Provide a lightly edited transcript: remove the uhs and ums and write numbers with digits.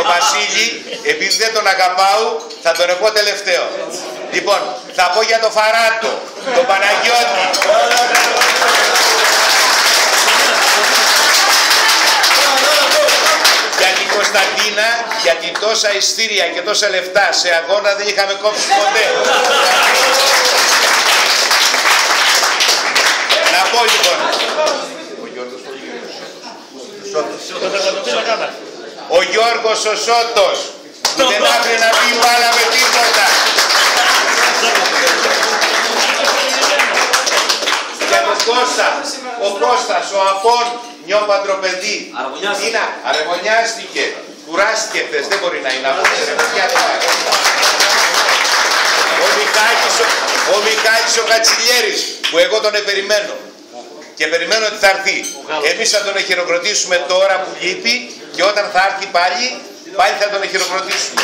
τον Βασίλη, επειδή δεν τον αγαπάω, θα τον πω τελευταίο. Λοιπόν, θα πω για τον Φαράτο, τον Παναγιώτη. Για την Κωνσταντίνα, γιατί τόσα ειστήρια και τόσα λεφτά σε αγώνα δεν είχαμε κόψει ποτέ. Να πω λοιπόν. Ο Γιώργος ο Σώτος, που δεν άφηνε να πει μπάλα με τίποτα. Για τον Κώστα, ο Κώστας, ο Απών, νιώπαντρο παιδί. Αρεμονιάστηκε, κουράστηκε χθες, δεν μπορεί να είναι απόψε. Ο Μιχάλης ο Κατσιλιέρης, που εγώ τον περιμένω. Και περιμένω ότι θα έρθει. Εμείς θα τον χειροκροτήσουμε τώρα που λείπει και όταν θα έρθει πάλι θα τον χειροκροτήσουμε.